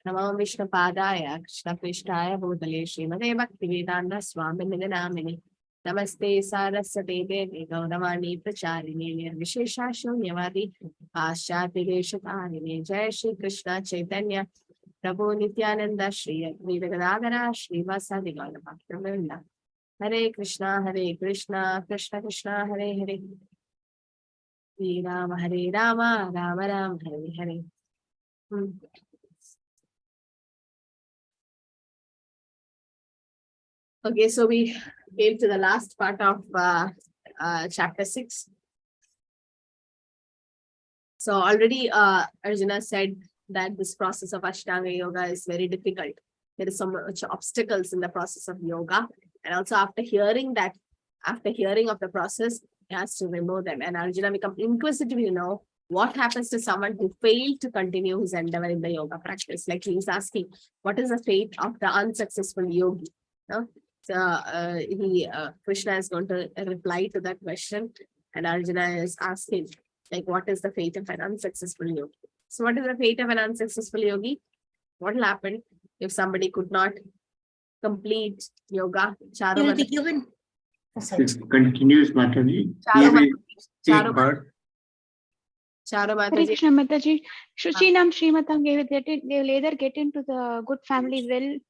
Namo Vishnu Padaya, Krishna Prishtaya, Bhutale Srimate Bhaktivedanta Swamini Namini. Namaste Saraswati Devi Gauravani Pracharini Vishesha Shunyavadi Paschati Deshatharini Jai Shri Krishna Chaitanya Prabhu Nityananda Shri Advaita Shri Vasadi Gaurabhakta Hare Krishna, Krishna Krishna, Hare Hare. Hare Rama, Rama Rama, Hare Hare. Okay, so we came to the last part of chapter 6. So already Arjuna said that this process of Ashtanga Yoga is very difficult. There is so much obstacles in the process of yoga. And also after hearing of the process, he has to remove them. And Arjuna becomes inquisitive, what happens to someone who failed to continue his endeavor in the yoga practice. Like he's asking, what is the fate of the unsuccessful yogi? So Krishna is going to reply to that question. And Arjuna is asking, like, what is the fate of an unsuccessful yogi? So what is the fate of an unsuccessful yogi? What will happen if somebody could not complete yoga? He will be given. It continues, Mataji. He will take birth. Hare Krishna Mataji. Shuchinam Srimatam, they will either get into the good family,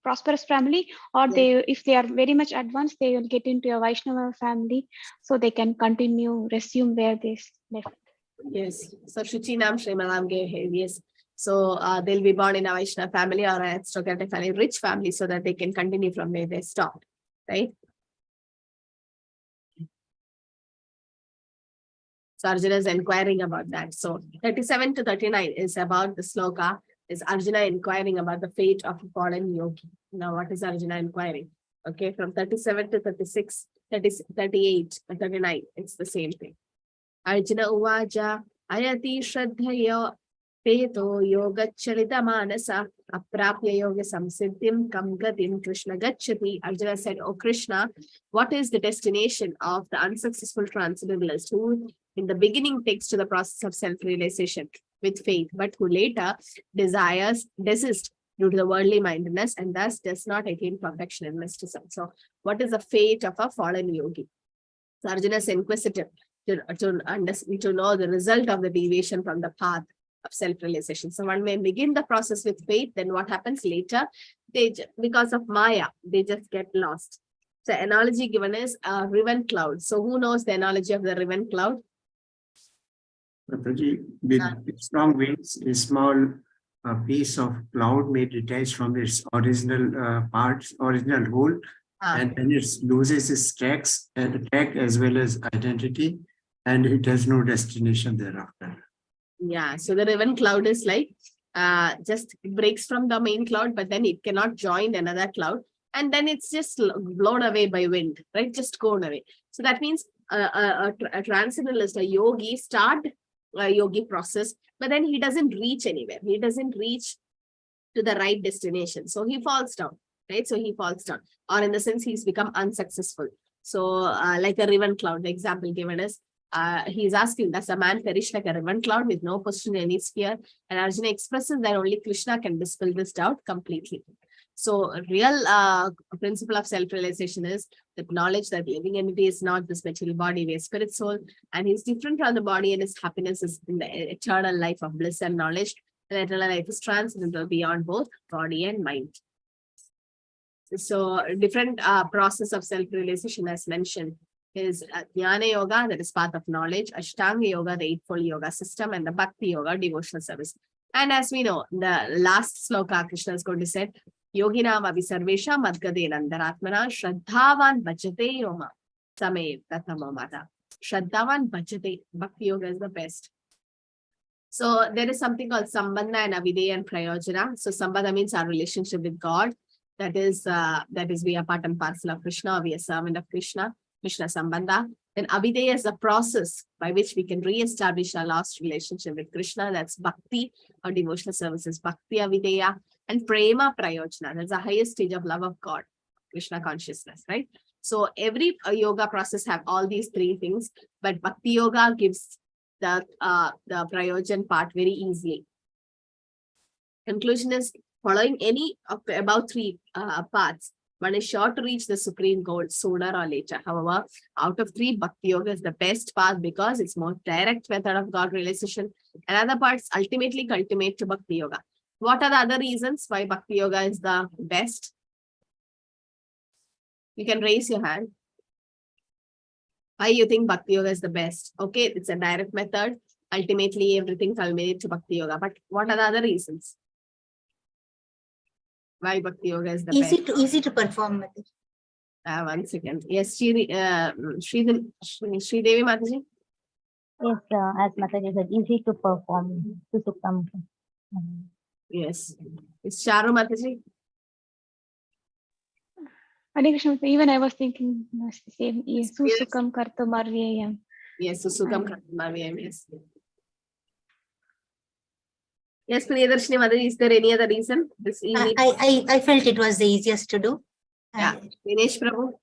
prosperous family, or if they are very much advanced, they will get into a Vaishnava family, so they can resume where they left. Yes. So Shuchinam Srimatam gave him, yes. So they'll be born in a Vaishnava family or an aristocratic family, rich family, so that they can continue from where they stopped, right? So Arjuna is inquiring about that. So 37 to 39 is about the sloka, is Arjuna inquiring about the fate of a fallen yogi. Now, what is Arjuna inquiring? Okay, from 37 to 36, 38, 39, it's the same thing. Arjuna uvaja ayati shraddhaya peto yogacharita manasa aprapya yoga samsiddhim kam gatim Krishna gacchati. Arjuna said, "Oh Krishna, what is the destination of the unsuccessful transcendentalist who in the beginning takes to the process of self-realization with faith, but who later desist due to the worldly mindedness and thus does not attain perfection in mysticism?" So what is the fate of a fallen yogi? So Arjuna is inquisitive to know the result of the deviation from the path of self-realization. So one may begin the process with faith, then what happens later? Because of Maya, they just get lost. So analogy given is a riven cloud. So who knows the analogy of the riven cloud? With strong winds, a small piece of cloud may detach from its original original whole, and then it loses its track as well as identity, and it has no destination thereafter. Yeah, so the riven cloud is like just breaks from the main cloud, but then it cannot join another cloud, and then it's just blown away by wind, right? Just gone away. So that means a transcendentalist, a yogi, start a yogi process, but then he doesn't reach anywhere. He doesn't reach to the right destination. So he falls down, right? So he falls down, or in the sense he's become unsuccessful. So like a riven cloud, the example given is, he's asking, does a man perish like a riven cloud with no position in any sphere? And Arjuna expresses that only Krishna can dispel this doubt completely. So a real principle of self-realization is the knowledge that living entity is not this material body, we are spirit soul, and he's different from the body, and his happiness is in the eternal life of bliss and knowledge. And eternal life is transcendental beyond both body and mind. So different process of self-realization as mentioned is Jnana Yoga, that is path of knowledge, Ashtanga Yoga, the Eightfold Yoga system, and the Bhakti Yoga, devotional service. And as we know, the last sloka Krishna is going to say, Yoginam avisarvesha madgade nandaratmana shraddhavan bhajate yoma same tathamo mata. Shraddhavan bhajate. Bhakti Yoga is the best. So there is something called Sambandha and Avideya and Prayojana. So Sambandha means our relationship with God. That is we are part and parcel of Krishna, we are servant of Krishna, Krishna Sambandha. Then Avideya is the process by which we can re-establish our lost relationship with Krishna. That's Bhakti or devotional services, Bhakti Avideya. And Prema Prayojana, that's the highest stage of love of God, Krishna consciousness, right? So every yoga process have all these three things, but Bhakti Yoga gives the Prayojan part very easily. Conclusion is following any of about three paths. One is sure to reach the supreme goal sooner or later. However, out of three, Bhakti Yoga is the best path because it's more direct method of God realization. Another parts ultimately culminate to Bhakti Yoga. What are the other reasons why Bhakti Yoga is the best? You can raise your hand. Why you think Bhakti Yoga is the best? Okay, it's a direct method. Ultimately, everything culminates to Bhakti Yoga. But what are the other reasons? Why Bhakti Yoga is the best? Easy to perform. 1 second. Yes, Sridevi Mataji. Yes, as Mataji said, easy to perform. To sukkam. Yes. It's Charu Mataji. Hare Krishna, even I was thinking the same. Yes, Susukam Kartumarvyayam. Yes, Susukam Kartumarvyayam. Yes. Yes, Priyadarshini Mataji, is there any other reason? This easy? I felt it was the easiest to do. Yeah. Dinesh Prabhu.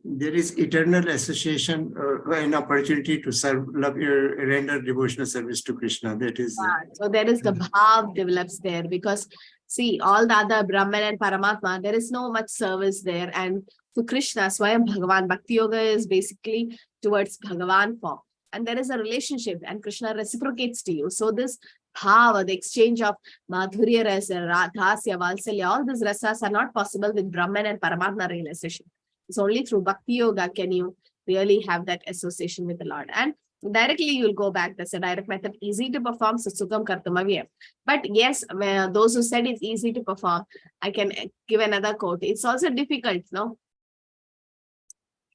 There is eternal association and opportunity to serve, render devotional service to Krishna. That is. So there is the bhav develops there, because see, all the other Brahman and Paramatma, there is no much service there. And to Krishna, Swayam Bhagavan, Bhakti Yoga is basically towards Bhagavan form. And there is a relationship and Krishna reciprocates to you. So this bhava, the exchange of madhurya rasa, dhasya, valsalya, all these rasas are not possible with Brahman and Paramatma realization. It's only through Bhakti Yoga can you really have that association with the Lord. And directly you will go back. That's a direct method, easy to perform. Susukam Kartumavyam. But yes, those who said it's easy to perform, I can give another quote. It's also difficult, no?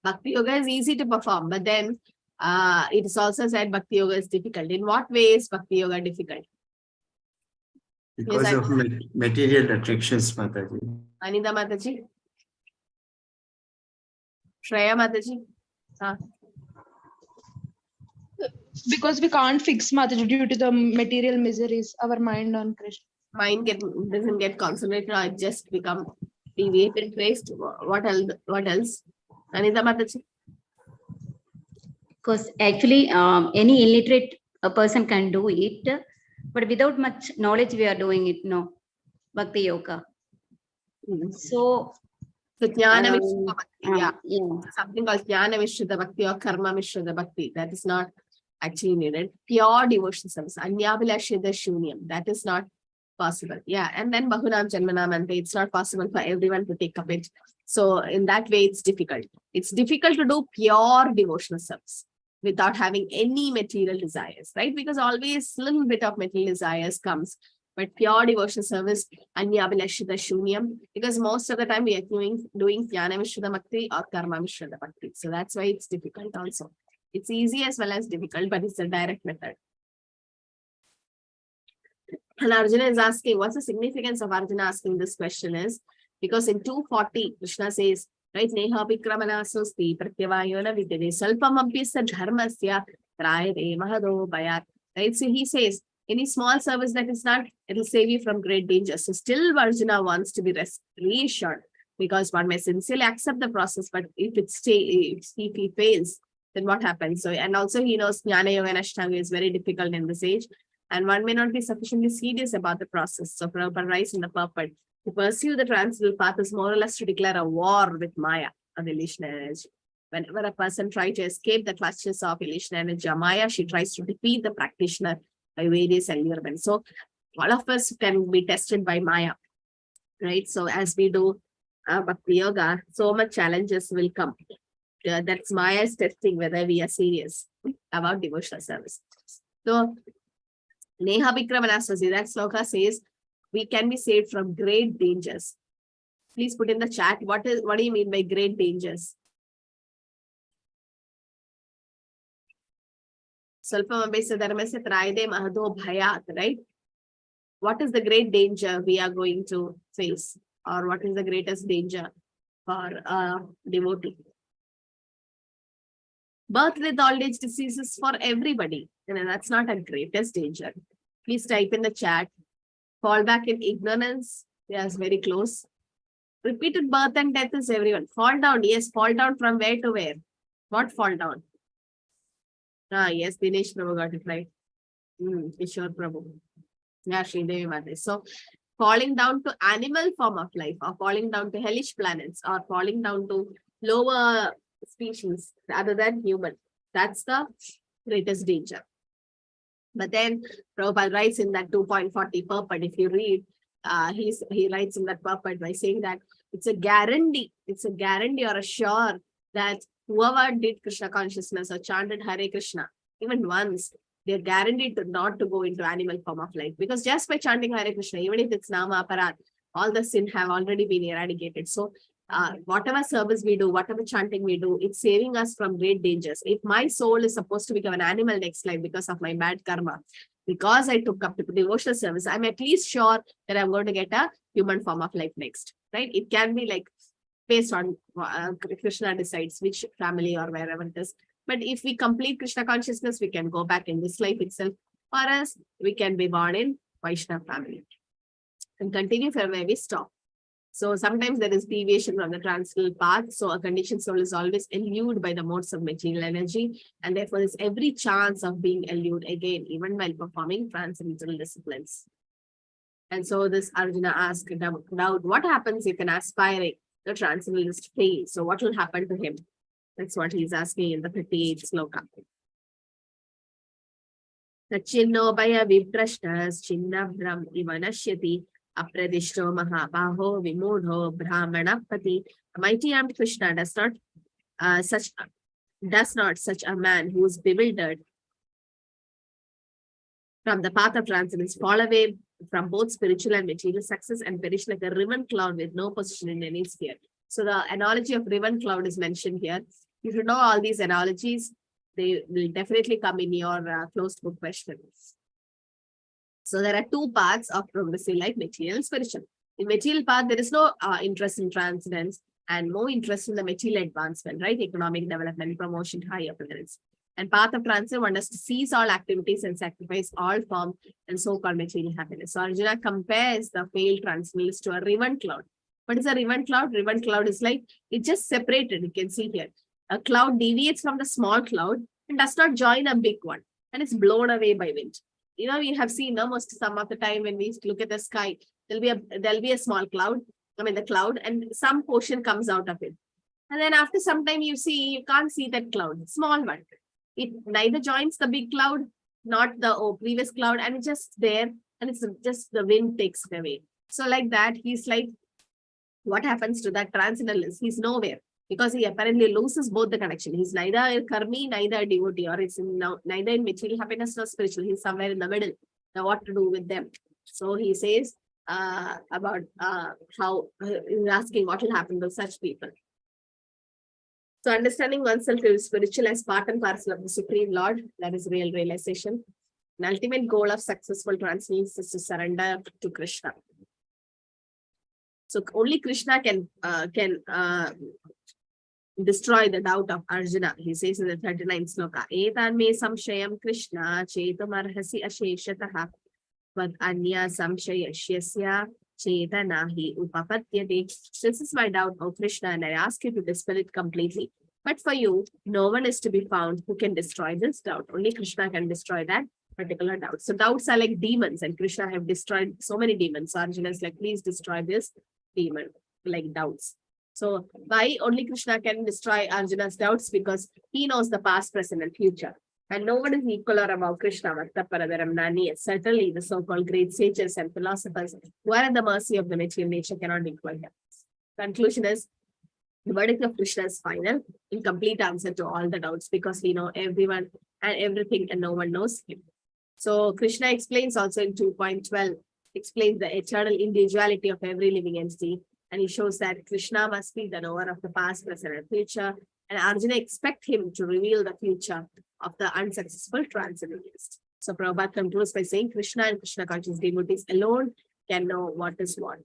Bhakti Yoga is easy to perform, but then it is also said Bhakti Yoga is difficult. In what way is Bhakti Yoga difficult? Because yes, of material attractions, Mataji. Anita Mataji. Shreya Mataji. Because we can't fix Mataji due to the material miseries, our mind on Krishna. Mind doesn't get concentrated, or it just become deviated, traced. What else? Anita Mataji. Because actually any illiterate person can do it, but without much knowledge we are doing it, no, Bhakti Yoga. So Jnana Mishra Bhakti, yeah. Something called Jnana Mishra Bhakti or Karma Mishra Bhakti. That is not actually needed. Pure devotion service. Anyabhilashya Shunyam. That is not possible. Yeah. And then Bahunam Janmanam Ante. It's not possible for everyone to take up it. So in that way, it's difficult. It's difficult to do pure devotional service without having any material desires, right? Because always a little bit of material desires comes. But pure devotional service, Anyabhilashya Shunyam, because most of the time we are doing Jnana Mishra Bhakti or Karma Mishra Bhakti. So that's why it's difficult also. It's easy as well as difficult, but it's a direct method. And Arjuna is asking, what's the significance of Arjuna asking this question is, because in 240, Krishna says, right, Neha Vikramana Sosti, Pratyavayona Videde, Salpamampisa Dharmasya, Rayade, Mahado Bayat. Right, so he says, any small service that is not, it will save you from great danger. So still Arjuna wants to be reassured, because one may sincerely accept the process, but if he fails, then what happens? So, and also he knows Jnana Yoga and Ashtanga is very difficult in this age, and one may not be sufficiently serious about the process. So Prabhupada writes in the purport, to pursue the transcendental path is more or less to declare a war with Maya, of illusionary energy. Whenever a person tries to escape the clutches of illusionary energy, Maya, she tries to defeat the practitioner by various allurements. So all of us can be tested by Maya, right? So as we do Bhakti Yoga, so much challenges will come. That's Maya's testing whether we are serious about devotional service. So Neha Vikramanaswasi, that sloka says we can be saved from great dangers. Please put in the chat, what do you mean by great dangers? Salpamabhesa dharmasya trayade mahado bhayat, right? What is the great danger we are going to face? Or what is the greatest danger for a devotee? Birth with old age diseases for everybody. And that's not a greatest danger. Please type in the chat. Fall back in ignorance. Yes, very close. Repeated birth and death is everyone. Fall down. Yes, fall down from where to where? What fall down? Yes, Dinesh Prabhu got it right. Kishore Prabhu. Yeah, Sridevi Mate. So falling down to animal form of life, or falling down to hellish planets, or falling down to lower species rather than human. That's the greatest danger. But then Prabhupada writes in that 2.40 purport, if you read, he writes in that purport by saying that it's a guarantee or a sure that whoever did Krishna consciousness or chanted Hare Krishna even once, they're guaranteed to not to go into animal form of life, because just by chanting Hare Krishna, even if it's Nama Aparad, all the sin have already been eradicated. So whatever service we do, whatever chanting we do, it's saving us from great dangers. If my soul is supposed to become an animal next life because of my bad karma, because I took up devotional service, I'm at least sure that I'm going to get a human form of life next, right? It can be like based on Krishna decides which family or wherever it is. But if we complete Krishna consciousness, we can go back in this life itself, or else we can be born in Vaishnava family and continue from where we stop. So sometimes there is deviation from the transcendental path. So a conditioned soul is always eluded by the modes of material energy, and therefore there's every chance of being eluded again, even while performing transcendental disciplines. And so this Arjuna asked doubt, what happens if an aspiring the transcendentalist fails? So what will happen to him? That's what he's asking in the 58th sloka. Tachinno bhaya viprashtas chinnabram ivanashyati apradishto mahabaho vimudho brahmanapati. Mighty armed Krishna does not such a man who is bewildered from the path of transcendence fall away from both spiritual and material success and perish like a riven cloud with no position in any sphere. So the analogy of riven cloud is mentioned here. You should know all these analogies. They will definitely come in your closed book questions. So there are two paths of progressive life, material and spiritual. In material path, there is no interest in transcendence and more interest in the material advancement, right? Economic development, promotion, higher appearance. And path of transcendence, one has to cease all activities and sacrifice all form and so-called material happiness. So Arjuna compares the failed transcendentalist to a riven cloud. What is a riven cloud? Riven cloud is like, it just separated, you can see here. A cloud deviates from the small cloud and does not join a big one, and it's blown away by wind. You know, we have seen almost some of the time when we look at the sky, there'll be a small cloud, the cloud, and some portion comes out of it. And then after some time you can't see that cloud, small one. It neither joins the big cloud, not the previous cloud, and it's just there, and it's just the wind takes it away. So like that, he's like, what happens to that transcendentalist? He's nowhere, because he apparently loses both the connection. He's neither a karmi, neither a devotee, or it's neither in material happiness nor spiritual. He's somewhere in the middle. Now what to do with them? So he says about how he's asking what will happen to such people. So understanding oneself to be spiritual as part and parcel of the Supreme Lord, that is real realization. An ultimate goal of successful transcendence is to surrender to Krishna. So only Krishna can destroy the doubt of Arjuna. He says in the 39th sloka, Etan me samshayam Krishna chetumarhasi asheshataha vad anya samshayashyasya chetanahi upapatyate. This is my doubt, O Krishna, and I ask you to dispel it completely. But for you, no one is to be found who can destroy this doubt. Only Krishna can destroy that particular doubt. So doubts are like demons, and Krishna have destroyed so many demons. So Arjuna is like, please destroy this demon, like doubts. So why only Krishna can destroy Arjuna's doubts? Because he knows the past, present, and future. And no one is equal or above Krishna. Certainly the so-called great sages and philosophers who are at the mercy of the material nature cannot equal him. Conclusion is, the verdict of Krishna is final, in complete answer to all the doubts, because he knows everyone and everything and no one knows him. So Krishna explains also in 2.12, explains the eternal individuality of every living entity. And he shows that Krishna must be the knower of the past, present, and future. And Arjuna expect him to reveal the future of the unsuccessful transcendentalist. So Prabhupada concludes by saying Krishna and Krishna conscious devotees alone can know what is what.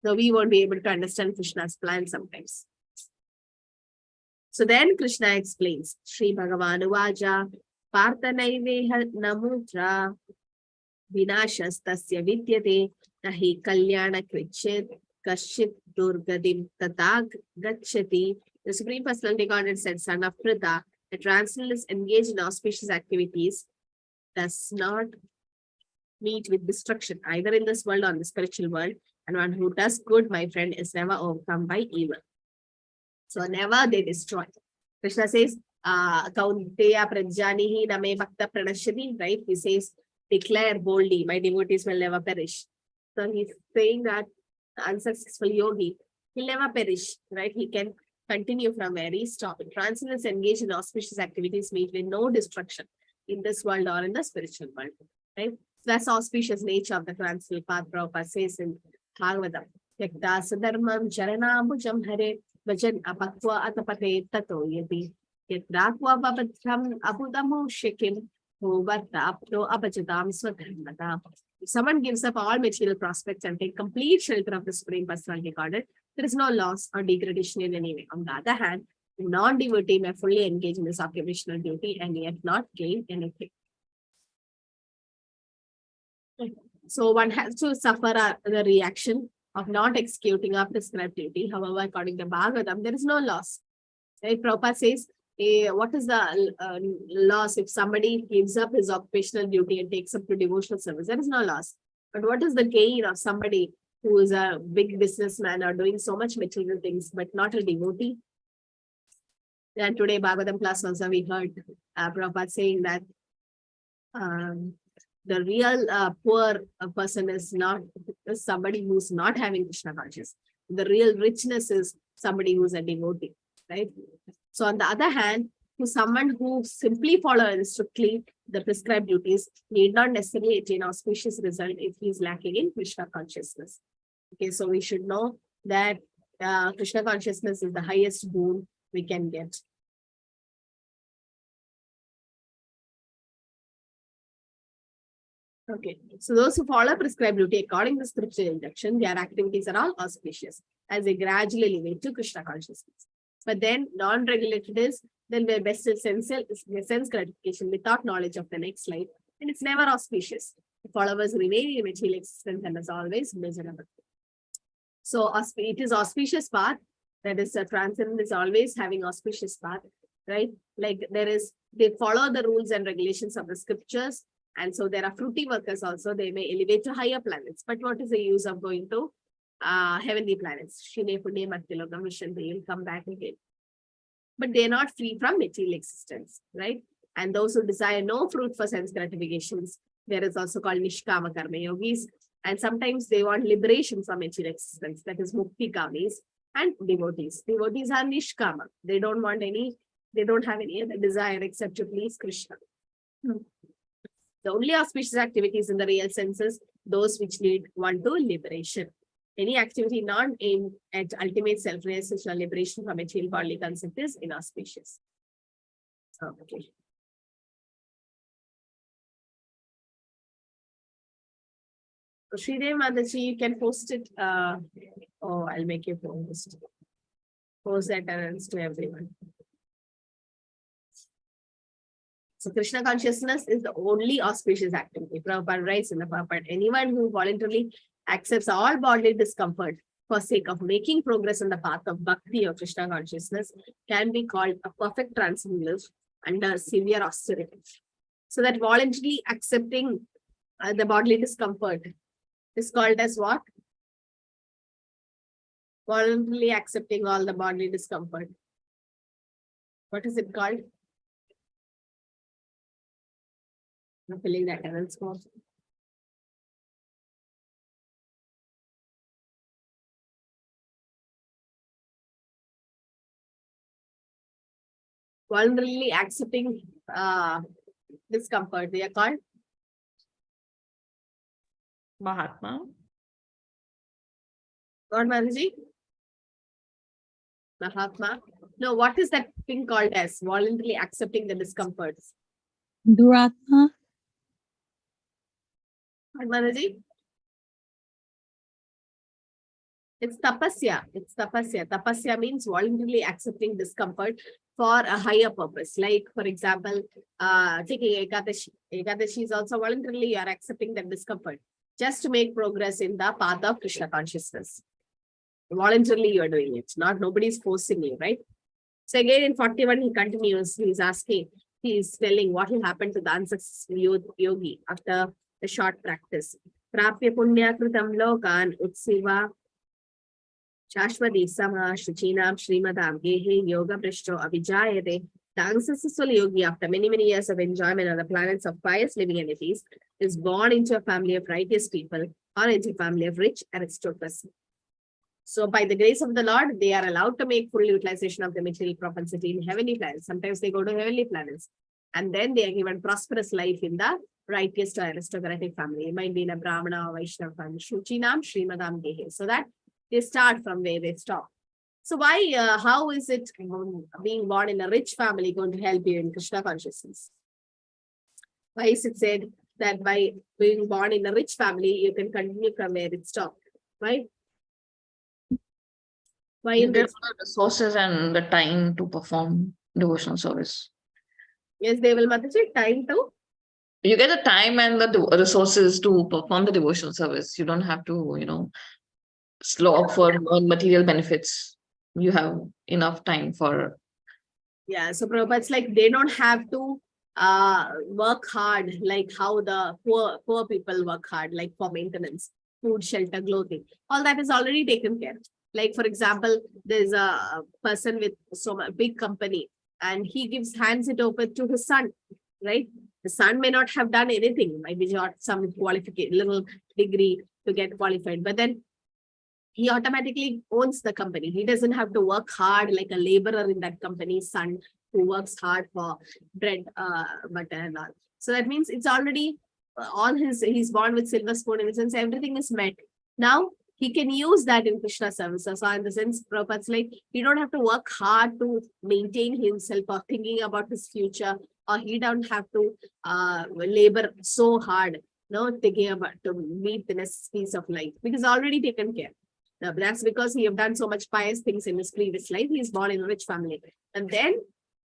So we won't be able to understand Krishna's plan sometimes. So then Krishna explains, Sri Bhagavan Uvaja, Parthanaiveha Namutra, Vinashas Tasya Vidyate, Nahi Kalyana Krichit, Kashit Durgadim Tatag Gachati. The Supreme Personality Godhead said, son of Pritha, the transcendentalist engaged in auspicious activities does not meet with destruction, either in this world or in the spiritual world. And one who does good, my friend, is never overcome by evil. So never they destroy. Krishna says, Kaunteya Prajanihi Name Bhakta Pranashati, right? He says, declare boldly, my devotees will never perish. So he's saying that the unsuccessful yogi, he'll never perish, right? He can continue from where he stopped. Transcendents engage in auspicious activities meet with no destruction in this world or in the spiritual world, right? So that's auspicious nature of the transcendental path. Prabhupada says in Bhagavad, Yakta Sadharmam Charanabhujam Hare Vajan Apakwa Atapate Tato Yati Yatrakwa Babadham Abudamo Shekim Huvatapto Abajatam Swadharmata. If someone gives up all material prospects and take complete shelter of the Supreme Personality Godhead, there is no loss or degradation in any way. On the other hand, the non-devotee may fully engage in this occupational duty and yet not gain anything. So one has to suffer the reaction of not executing our prescribed duty. However, according to Bhagavatam, there is no loss. Right? Prabhupada says, what is the loss if somebody gives up his occupational duty and takes up to devotional service? There is no loss. But what is the gain of somebody who is a big businessman or doing so much material things, but not a devotee? And today, Bhagavatam class also we heard Prabhupada saying that the real poor person is somebody who's not having Krishna consciousness. The real richness is somebody who's a devotee, right? So on the other hand, to someone who simply follows strictly the prescribed duties need not necessarily attain auspicious result if he is lacking in Krishna consciousness. Okay, so we should know that Krishna consciousness is the highest boon we can get. Okay, so those who follow prescribed duty according to scriptural instruction, their activities are all auspicious as they gradually elevate to Krishna consciousness. But then non-regulated is then their best sense gratification without knowledge of the next life, and it's never auspicious. The followers remain in material existence and as always miserable. So it is auspicious path, that is transcendent is always having auspicious path, right? Like they follow the rules and regulations of the scriptures. And so there are fruity workers also, they may elevate to higher planets. But what is the use of going to heavenly planets? Shine Pune Maktilogam Vishan, they will come back again. But they are not free from material existence, right? And those who desire no fruit for sense gratifications, there is also called Nishkama Karma Yogis. And sometimes they want liberation from material existence, that is Mukti Kamis and devotees. Devotees are Nishkama. They don't have any other desire except to please Krishna. The only auspicious activities in the real sense is those which lead one to liberation. Any activity not aimed at ultimate self-realization or liberation from material bodily concept is inauspicious. Okay. Sridev Mataji, you can post it. I'll make you post. Post that announcement to everyone. So Krishna consciousness is the only auspicious activity. Prabhupada writes in the Prabhupada, anyone who voluntarily accepts all bodily discomfort for sake of making progress on the path of Bhakti or Krishna consciousness can be called a perfect transcendentalist under severe austerity. So that voluntarily accepting the bodily discomfort is called as what? Voluntarily accepting all the bodily discomfort. What is it called? I'm filling that announcement. Voluntarily accepting discomfort, they are called Mahatma. God Mataji? Mahatma. No, what is that thing called as? Voluntarily accepting the discomforts. Duratma. God Mataji? It's tapasya. It's tapasya. Tapasya means voluntarily accepting discomfort for a higher purpose. Like, for example, taking Ekadashi. Ekadashi is also voluntarily you are accepting that discomfort just to make progress in the path of Krishna consciousness. Voluntarily you are doing it. Nobody is forcing you, right? So again in 41 he continues, he is telling what will happen to the unsuccessful yogi after a short practice. Prapya punya kritam lokan utsiva Shashwati Sama Shuchinam Srimadam Gehe Yoga Prishto Abhijayate. The unsuccessful yogi, after many, many years of enjoyment on the planets of pious living entities, is born into a family of righteous people or into a family of rich aristocracy. So by the grace of the Lord, they are allowed to make full utilization of the material propensity in heavenly planets. Sometimes they go to heavenly planets. And then they are given prosperous life in the righteous or aristocratic family. It might be in a Brahmana or Vaishnava family. Shuchinam Srimadam Gehe. So that they start from where they stop. So why, how is it being born in a rich family going to help you in Krishna consciousness? Why is it said that by being born in a rich family, you can continue from where it stopped? Right? Why You in get this? the resources and the time to perform devotional service. Yes, they will Mataji, time to. You get the time and the resources to perform the devotional service. You don't have to, slog for material benefits. You have enough time for. Yeah, so Prabhupada's like they don't have to work hard like how the poor people work hard, like for maintenance, food, shelter, clothing. All that is already taken care of. Like, for example, there's a person with so much big company and he hands it over to his son, right? The son may not have done anything, maybe got some qualification, little degree to get qualified, but then he automatically owns the company. He doesn't have to work hard like a laborer in that company's son who works hard for bread, butter and all. So that means it's already on he's born with silver spoon in the sense everything is met. Now he can use that in Krishna services. So in the sense, Prabhupada's like, he don't have to work hard to maintain himself or thinking about his future, or he don't have to labor so hard, thinking about to meet the necessities of life, because already taken care. Now, that's because he have done so much pious things in his previous life. He is born in a rich family. And then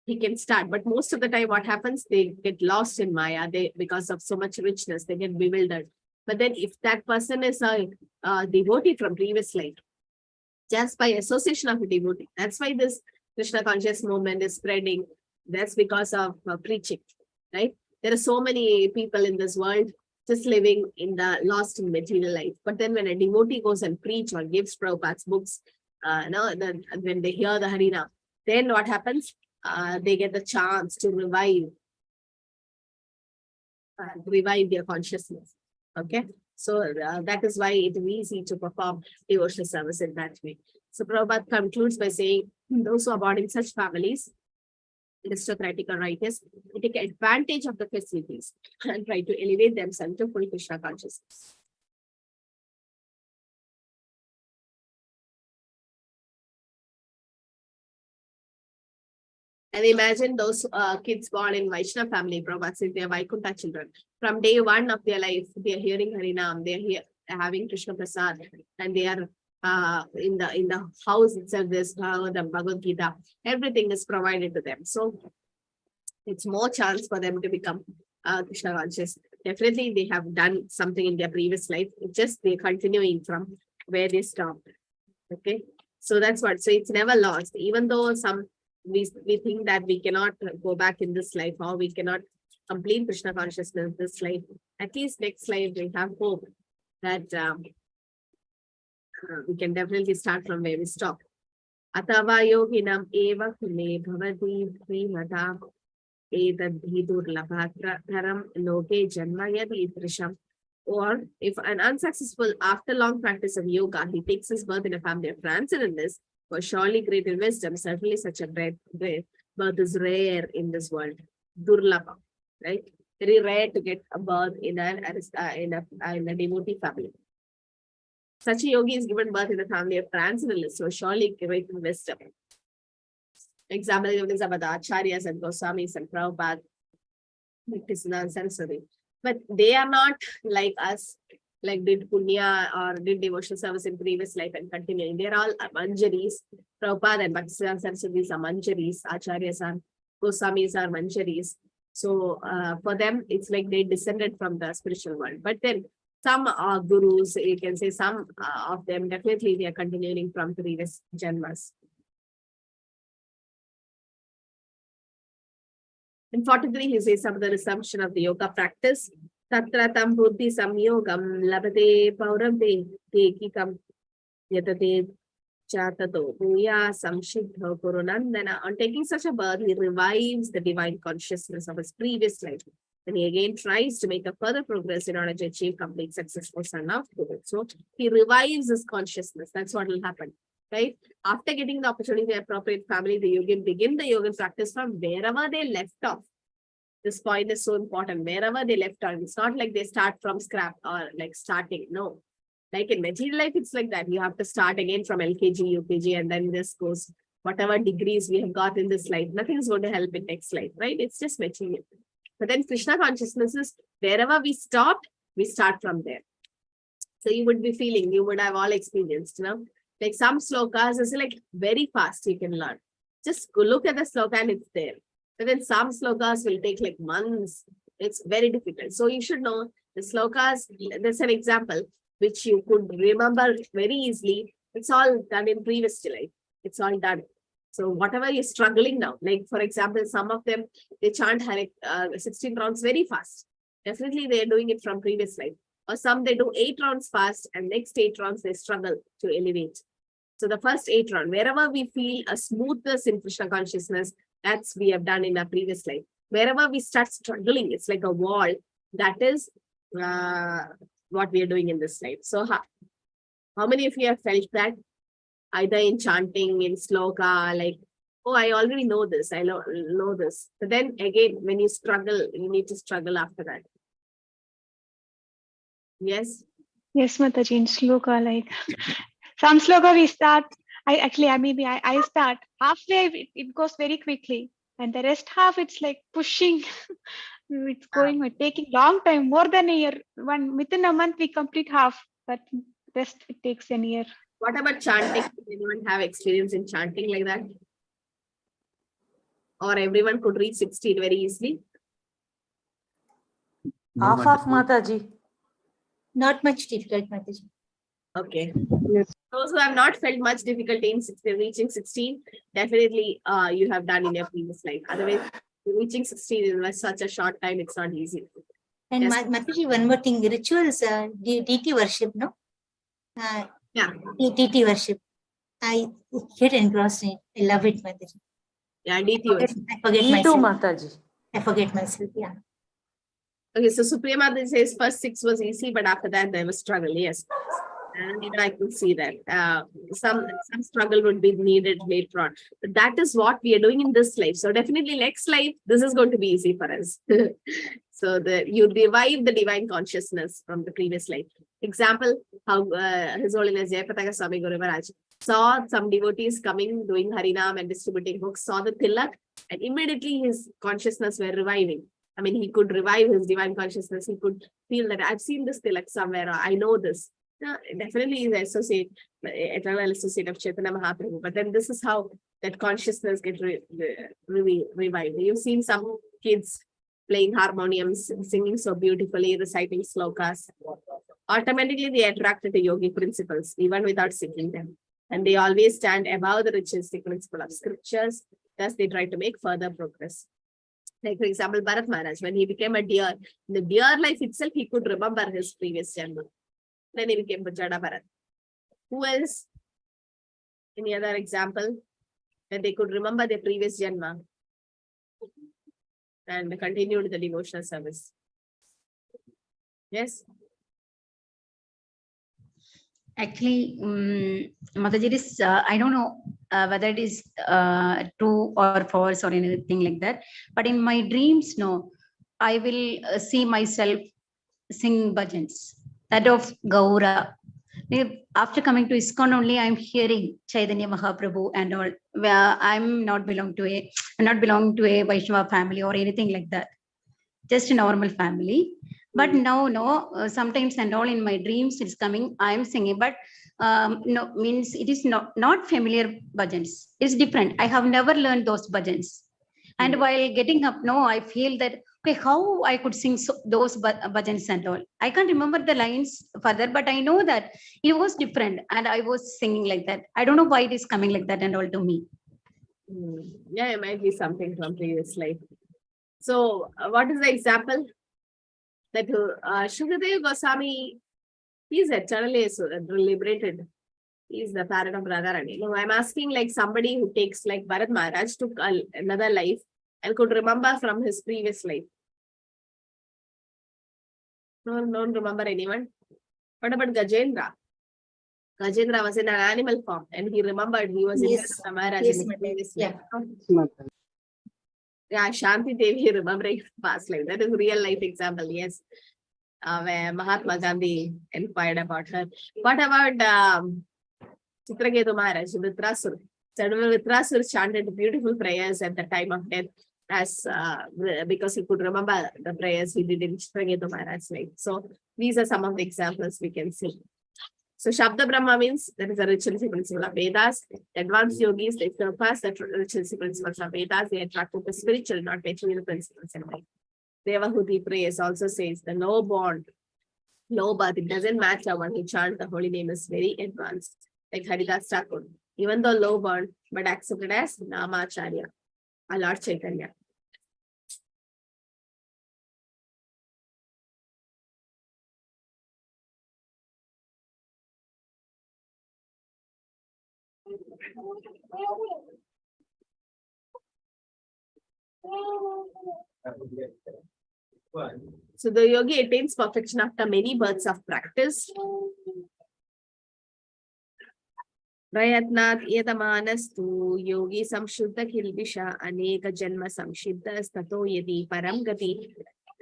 he can start. But most of the time, what happens? They get lost in Maya. Because of so much richness, they get bewildered. But then if that person is a devotee from previous life, just by association of a devotee, that's why this Krishna conscious movement is spreading. That's because of preaching, right? There are so many people in this world just living in the lost in material life. But then when a devotee goes and preach or gives Prabhupada's books, then when they hear the Harina, then what happens? They get the chance to revive their consciousness. Okay, so that is why it is easy to perform devotional service in that way. So Prabhupada concludes by saying, those who are born in such families, aristocratic or righteous, they take advantage of the facilities and try to elevate themselves to full Krishna consciousness. And imagine those kids born in Vaishnava family, Prabhupada says they are Vaikuntha children. From day one of their life, they are hearing Harinam, they are here having Krishna Prasad, and they are in the house itself, there's the Bhagavad Gita, everything is provided to them. So it's more chance for them to become Krishna conscious. Definitely they have done something in their previous life. It's just they're continuing from where they stopped. Okay, so that's what. So it's never lost, even though we think that we cannot go back in this life, or we cannot complete Krishna consciousness this life. At least next life we have hope that we can definitely start from where we stop. Atava yoginam eva kune bhavati srimata etadhi durlabhatram loke janmayati trisham. Or if an unsuccessful, after long practice of yoga, he takes his birth in a family of transcendentalists, for surely great in wisdom, certainly such a birth is rare in this world. Durlabha, right? Very rare to get a birth in a devotee family. Such a yogi is given birth in the family of transcendentalists, so surely great in wisdom. Example is about the Acharyas and Goswamis and Prabhupada, Krishna and Saraswati. But they are not like us, like did punya or did devotional service in previous life and continuing. They're all manjaris. Prabhupada and Bhakti Saraswati are manjaris. Acharyas and Goswamis are manjaris. So for them, it's like they descended from the spiritual world. But then some gurus, you can say some of them, definitely they are continuing from previous janmas. In 43, he says some of the resumption of the yoga practice. Tatra tam buddhi samyogam labate paurabde tekikam yatate chatato bhuya samshiddha kurunandana. On taking such a birth, he revives the divine consciousness of his previous life. And he again tries to make a further progress in order to achieve complete successful son of Guru. So he revives his consciousness. That's what will happen, right? After getting the opportunity, the appropriate family, the yogin begin the yoga practice from wherever they left off. This point is so important. Wherever they left off, it's not like they start from scrap or like starting. No, like in material life, it's like that. You have to start again from LKG, UKG, and then this goes. Whatever degrees we have got in this life, nothing is going to help in next life, right? It's just material. But then Krishna consciousness is wherever we stopped, we start from there. So you would be feeling, you would have all experienced, you know, like some slokas is like very fast you can learn. Just go look at the sloka and it's there. But then some slokas will take like months. It's very difficult. So you should know the slokas. There's an example which you could remember very easily. It's all done in previous life. It's all done. So whatever you're struggling now, like for example, some of them, they chant 16 rounds very fast. Definitely they're doing it from previous life. Or some they do 8 rounds fast and next 8 rounds they struggle to elevate. So the first 8 round, wherever we feel a smoothness in Krishna consciousness, that's we have done in our previous life. Wherever we start struggling, it's like a wall. That is what we are doing in this life. So how many of you have felt that? Either in chanting, in sloka, like, oh, I already know this, I know this. But then again, when you struggle, you need to struggle after that. Yes? Yes, Mataji, in sloka, like some sloka we start, I start halfway, it goes very quickly. And the rest half, it's like pushing, it's going, taking long time, more than a year. Within a month, we complete half, but rest it takes a year. What about chanting? Does anyone have experience in chanting like that? Or everyone could reach 16 very easily? No, Half Mataji. Not much difficult, Mataji. Okay. Those who have not felt much difficulty in reaching 16, definitely you have done in your previous life. Otherwise, reaching 16 in such a short time, it's not easy. And Yes. Mataji, one more thing, rituals, deity worship, no? Yeah. Deity worship. I get engrossed in it. I love it, Mataji. Yeah, deity worship. I forget Me too, myself. Mataji. I forget myself, yeah. Okay, so Suprema says first 6 was easy, but after that there was struggle. Yes. And even I could see that some struggle would be needed later on. But that is what we are doing in this life. So definitely next life, this is going to be easy for us. So you revive the divine consciousness from the previous life. Example, how His Holiness Jayapataka Swami Guru Maharaj saw some devotees coming, doing Harinam and distributing books, saw the tilak, and immediately his consciousness were reviving. I mean, he could revive his divine consciousness. He could feel that I've seen this tilak somewhere, or I know this. Definitely is eternal associate of Chaitanya Mahaprabhu. But then this is how that consciousness gets revived. You've seen some kids playing harmoniums, singing so beautifully, reciting slokas. Automatically, they are attracted to yogic principles, even without seeking them. And they always stand above the ritualistic principle of scriptures. Thus, they try to make further progress. Like, for example, Bharat Maharaj, when he became a deer, in the deer life itself, he could remember his previous janma. Then he became Jada Bharat. Who else? Any other example? That they could remember their previous janma and continued the devotional service. Yes? Actually, Mataji, I don't know whether it is true or false or anything like that. But in my dreams, no, I will see myself sing bhajans. That of Gaura. After coming to ISKCON only, I'm hearing Chaitanya Mahaprabhu and all. I'm not belong to a Vaishnava family or anything like that. Just a normal family. But now, no, sometimes and all in my dreams it's coming, I'm singing, but no, means it is not familiar bhajans. It's different. I have never learned those bhajans. And while getting up, no, I feel that, okay, how I could sing those bhajans and all. I can't remember the lines further, but I know that it was different and I was singing like that. I don't know why it is coming like that and all to me. Yeah, it might be something from previous life. So what is the example? that Shukadeva Goswami, he is eternally liberated. He is the parent of Radharani. No, I'm asking like somebody who takes like Bharat Maharaj took another life and could remember from his previous life. No, don't remember anyone. What about Gajendra? Gajendra was in an animal form and he remembered he was in the Maharaj in his previous life. Yeah, Shanti Devi remembering past life. That is real life example, yes. Where Mahatma Gandhi inquired about her. What about Chitraketu Maharaj, Vritrasur? Suddenly Vritrasur chanted beautiful prayers at the time of death as because he could remember the prayers he did in Chitraketu Maharaj's life. So these are some of the examples we can see. So Shabda Brahma means that is a ritualistic principle of Vedas. Advanced yogis, they surpass the ritualistic principles of Vedas. They attract to the spiritual, not material principles in life. Devahuti praise also says the low bond, low birth, it doesn't matter when he chants the holy name is very advanced. Like Haridas Thakur, even though low born, but accepted as Namacharya, a Lord Chaitanya. So the yogi attains perfection after many births of practice. Prayatnat yadamanastu yogi samshuddha kilbisha aneka janma samshiddha stato yadi param gati.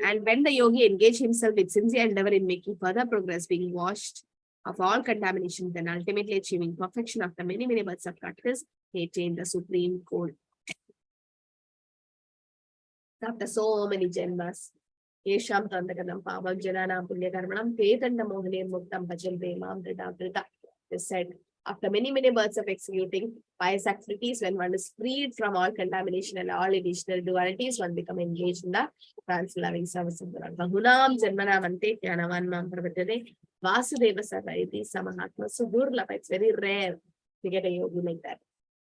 And when the yogi engage himself with sincere endeavor in making further progress, being washed of all contamination, then ultimately achieving perfection after many births of practice, he attained the supreme goal. After so many janmas, Yesham Tandakanam Pavam Jananam Punyakarmanam Tetanda Mohane Muktam Bhajante Mam Drita Drita. They said, after many births of executing pious activities, when one is freed from all contamination and all additional dualities, one becomes engaged in the trans-loving service of the Lord. Bahunam Janmanam Ante Jnanavan Mam Pravatade Vasudeva Sarvaiti Samahatma. So Durlabha, it's very rare to get a yogi like that.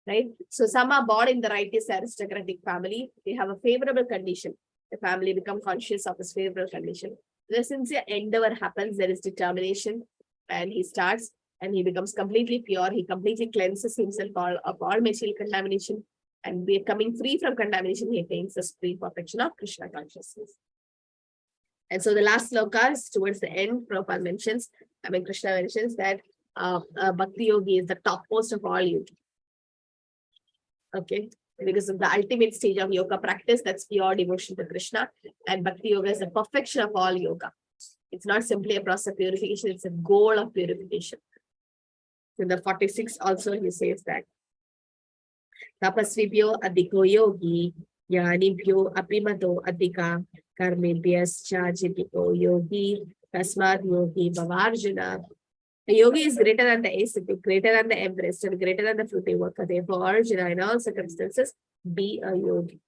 Right? So some are born in the righteous aristocratic family. They have a favorable condition. The family become conscious of his favorable condition. The sincere endeavor happens, there is determination, and he starts and he becomes completely pure. He completely cleanses himself of all material contamination, and becoming free from contamination, he attains the supreme perfection of Krishna consciousness. And so the last sloka is towards the end. Prabhupada mentions, Krishna mentions that Bhakti Yogi is the topmost of all yogi. Okay, because of the ultimate stage of yoga practice, that's pure devotion to Krishna, and Bhakti Yoga is the perfection of all yoga. It's not simply a process of purification, it's a goal of purification. In the 46 also he says that Tapasvibhyo adhiko yogi yanibhyo apimato adhika karmebhyascha jitiko yogi tasmad yogi bhavarjuna. A yogi is greater than the ascetic, greater than the Everest, and greater than the fruity worker. Therefore, Arjuna, in all circumstances, be a yogi.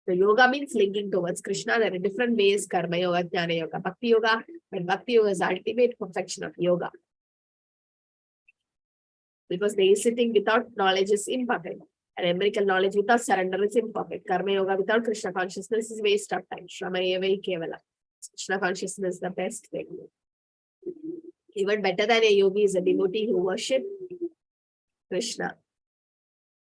So yoga means linking towards Krishna. There are different ways: karma yoga, jnana yoga, bhakti yoga. But bhakti yoga is ultimate perfection of yoga. Because the sitting without knowledge is imperfect. And empirical knowledge without surrender is imperfect. Karma yoga without Krishna consciousness is waste of time. Shrama eva kevala. Krishna consciousness is the best thing. Even better than a yogi is a devotee who worship Krishna.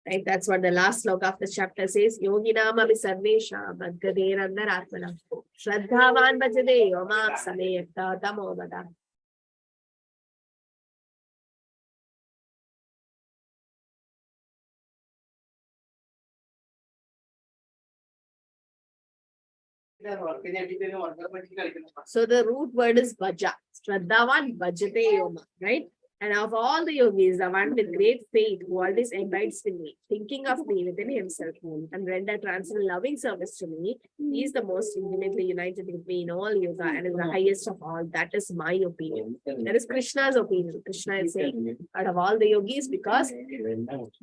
Right? That's what the last sloka of the chapter says. Yogi nama visarvesha bhagader andaratmana shraddhavan bhajade yomam sameyakta tamodada. So the root word is bhaja. Shraddhavan bhajate yoma, right? And of all the yogis, the one with great faith who always abides in me, thinking of me within himself, and render transcendental loving service to me, he is the most intimately united with me in all yoga and is the highest of all. That is my opinion. That is Krishna's opinion. Krishna is saying out of all the yogis, because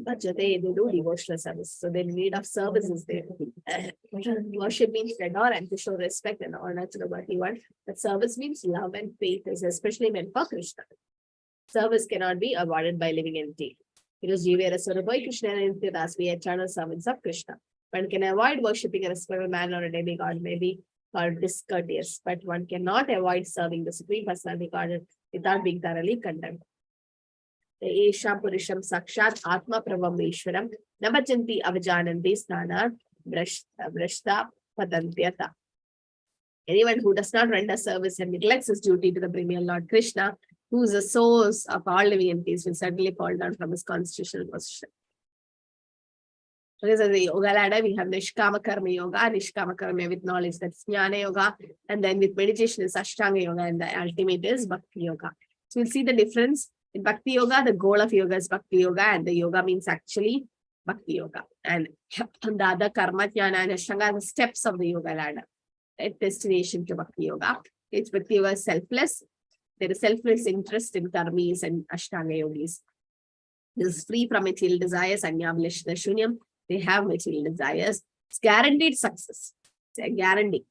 bhajate, they do devotional service. So their need of service is there. Worship means to adore and to show respect and honor to the worthy one. But service means love and faith is especially meant for Krishna. Service cannot be avoided by living empty. Because Jivera Surabai Krishna and Nityadas, we eternal servants of Krishna. One can avoid worshipping a respectable man or a demigod, maybe or discourteous, but one cannot avoid serving the Supreme Personality Godhead without being thoroughly condemned. Esha Purisham Sakshat Atma Pravam Ishwaram Namachanti Avajanandi Snana Brashta Padantyata. Anyone who does not render service and neglects his duty to the premier Lord Krishna, who is the source of all living entities, will certainly fall down from his constitutional position. So this is the yoga ladder. We have Nishkama Karma Yoga, Nishkama Karma with knowledge, that's Jnana Yoga, and then with meditation is Ashtanga Yoga, and the ultimate is Bhakti Yoga. So we'll see the difference. In Bhakti Yoga, the goal of yoga is Bhakti Yoga, and the yoga means actually Bhakti Yoga. And the other Karma, Jnana, and Ashtanga are the steps of the yoga ladder. A destination to Bhakti Yoga. It's Bhakti Yoga is selfless. There is selfless interest in karmis and Ashtanga yogis. This is free from material desires, Anyavalishna Shunyam. They have material desires. It's guaranteed success. It's a guarantee.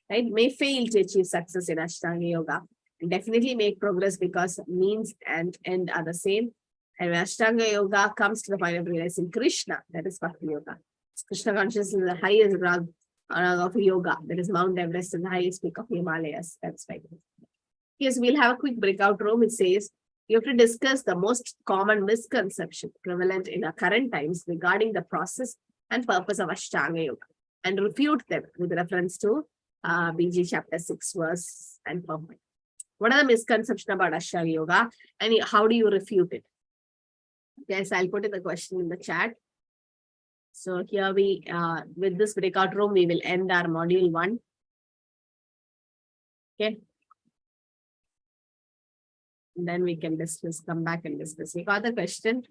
Right? May fail to achieve success in Ashtanga Yoga. And definitely make progress because means and end are the same. And when Ashtanga Yoga comes to the point of realizing Krishna, that is Bhakti Yoga. Krishna consciousness is the highest rung of yoga. That is Mount Everest and the highest peak of Himalayas. That's right. Yes, we'll have a quick breakout room. It says you have to discuss the most common misconception prevalent in our current times regarding the process and purpose of Ashtanga Yoga and refute them with reference to BG chapter 6 verse and forward. What are the misconceptions about Ashtanga Yoga and how do you refute it? Yes, I'll put in the question in the chat. So here we, with this breakout room, we will end our module 1. Okay. And then we can discuss, come back and discuss. You got the question?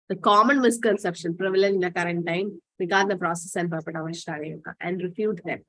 The common misconception prevalent in the current time regarding the process and purpose of Ashtanga Yoga and refute them.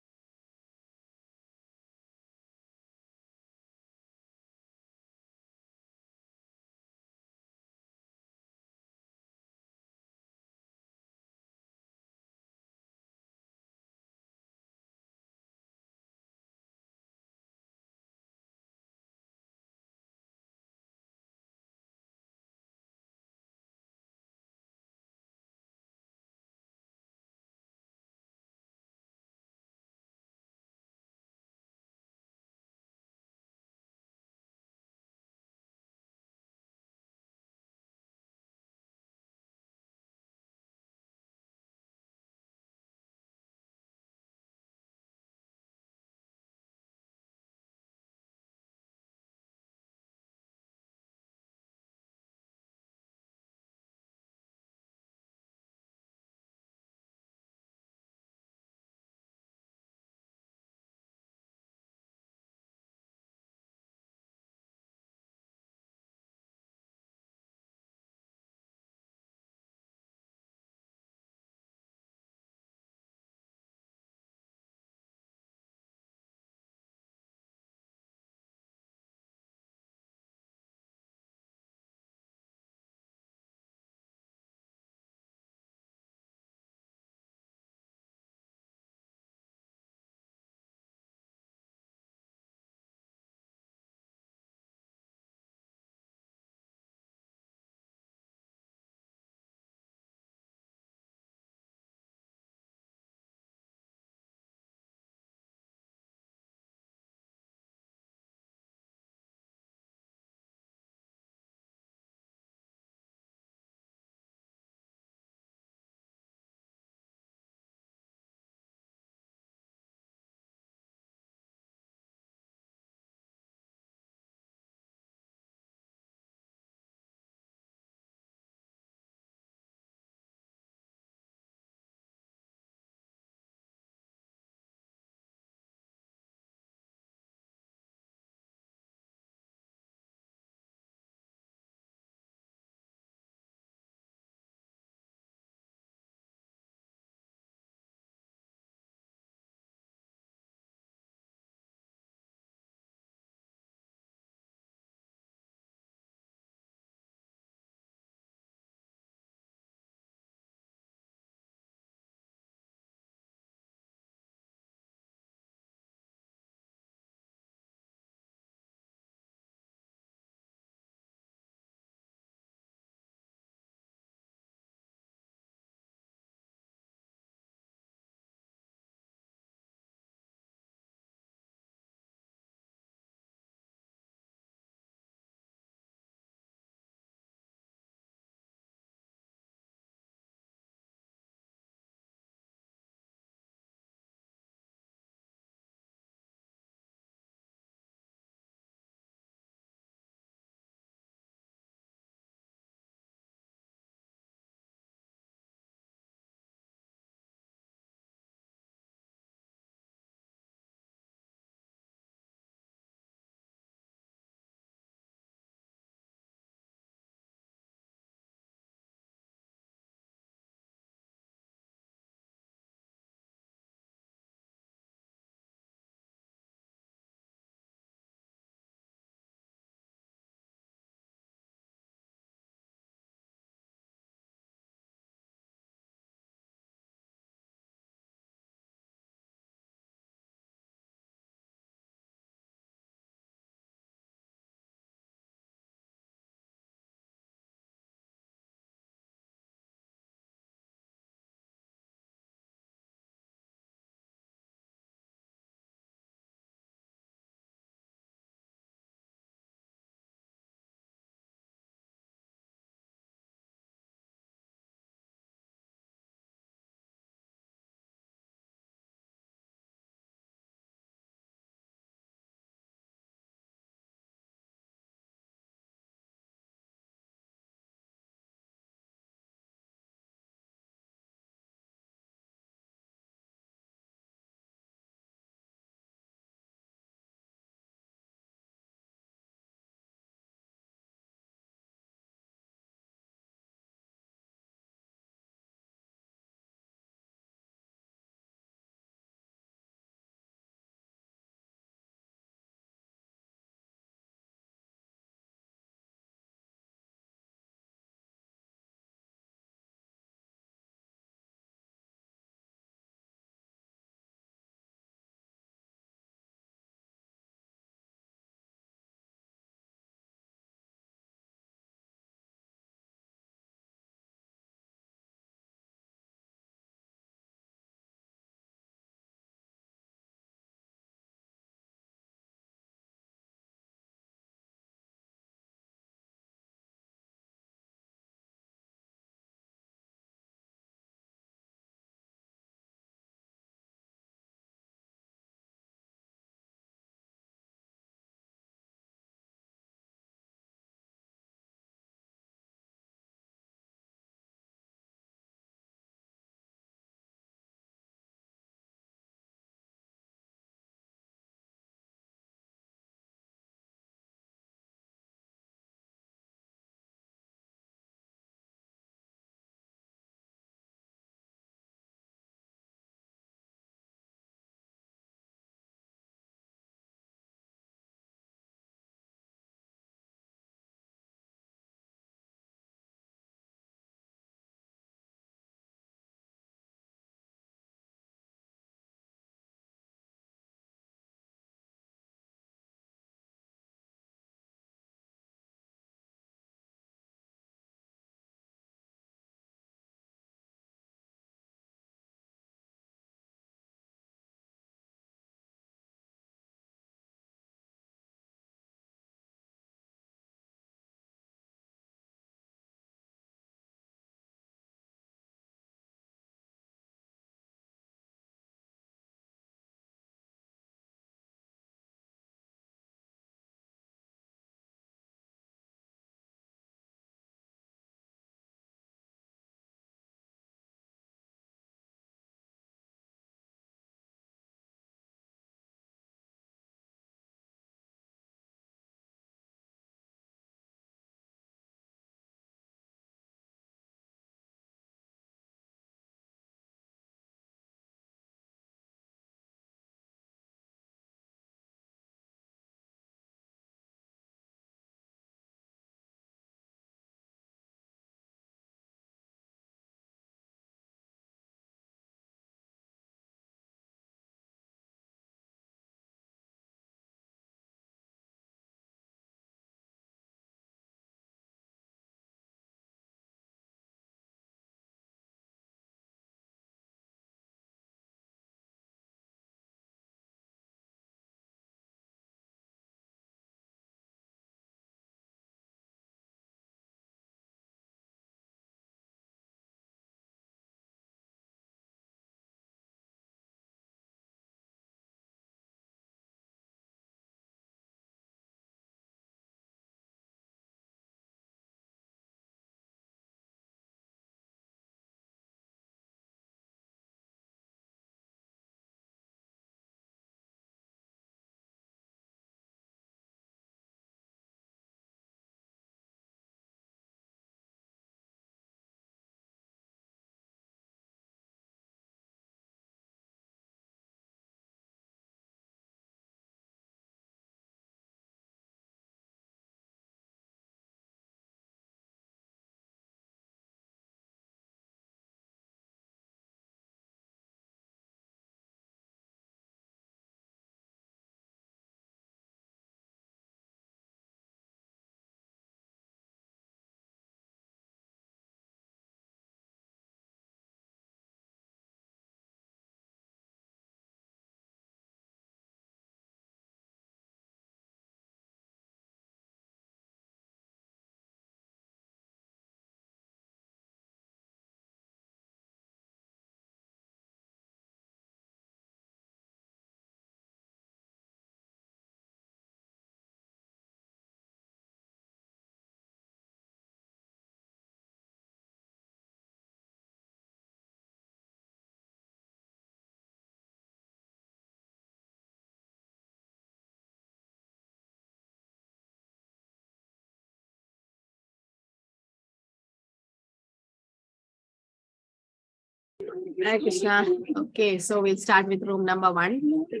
Hare Krishna. Okay, so we'll start with room number 1. Hare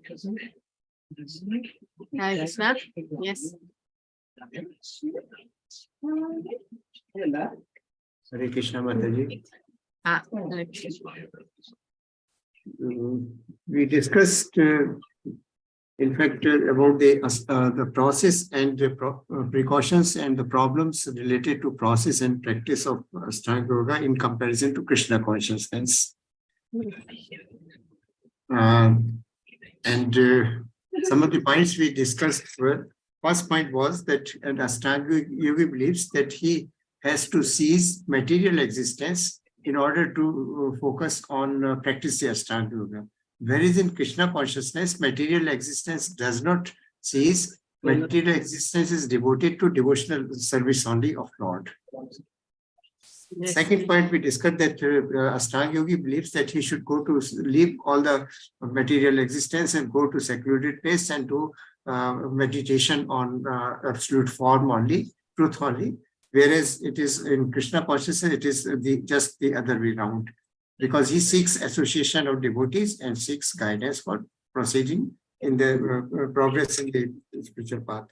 Krishna. Yes. Hare Krishna Mataji. Hare Krishna. We discussed, in fact, about the process and the precautions and the problems related to process and practice of Ashtanga Yoga in comparison to Krishna consciousness. And some of the points we discussed were, first point was that an Ashtanga Yogi believes that he has to cease material existence in order to focus on practice the Ashtanga Yoga. Whereas in Krishna consciousness, material existence does not cease. Material existence is devoted to devotional service only of Lord. Yes. Second point, we discussed that Ashtanga Yogi believes that he should go to leave all the material existence and go to secluded place and do meditation on absolute form only, truth only. Whereas it is in Krishna consciousness, it is just the other way around, because he seeks association of devotees and seeks guidance for proceeding in the progress in the spiritual path.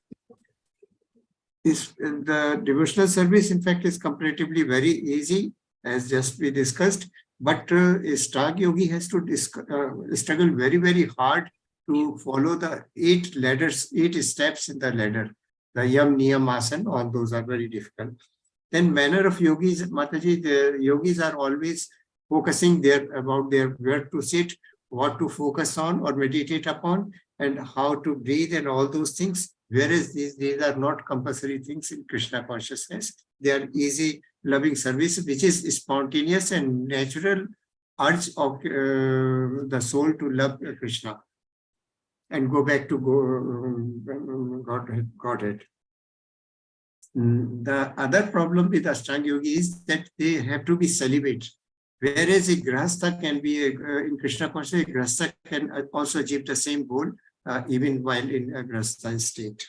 The devotional service, in fact, is comparatively very easy, as just we discussed, but a Ashtanga Yogi has to struggle very, very hard to follow the 8 steps in the ladder. The Yam, Niyam, Asana, all those are very difficult. Then manner of yogis, Mataji, the yogis are always focusing about where to sit, what to focus on or meditate upon, and how to breathe and all those things. Whereas these are not compulsory things in Krishna consciousness. They are easy, loving service, which is spontaneous and natural urge of the soul to love Krishna and go back to Godhead. The other problem with Ashtanga Yogi is that they have to be celibate. Whereas a Grahastha can be, in Krishna consciousness, a Grahastha can also achieve the same goal even while in a Grahastha state.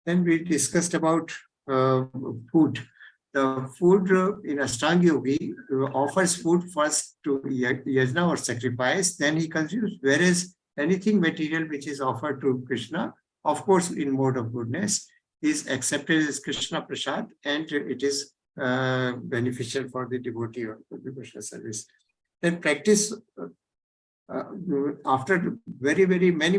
Then we discussed about food. The food in Ashtanga Yogi offers food first to yajna or sacrifice, then he consumes. Whereas anything material which is offered to Krishna, of course, in mode of goodness, is accepted as Krishna Prasad, and it is beneficial for the devotee of the Krishna service. Then practice after very, very many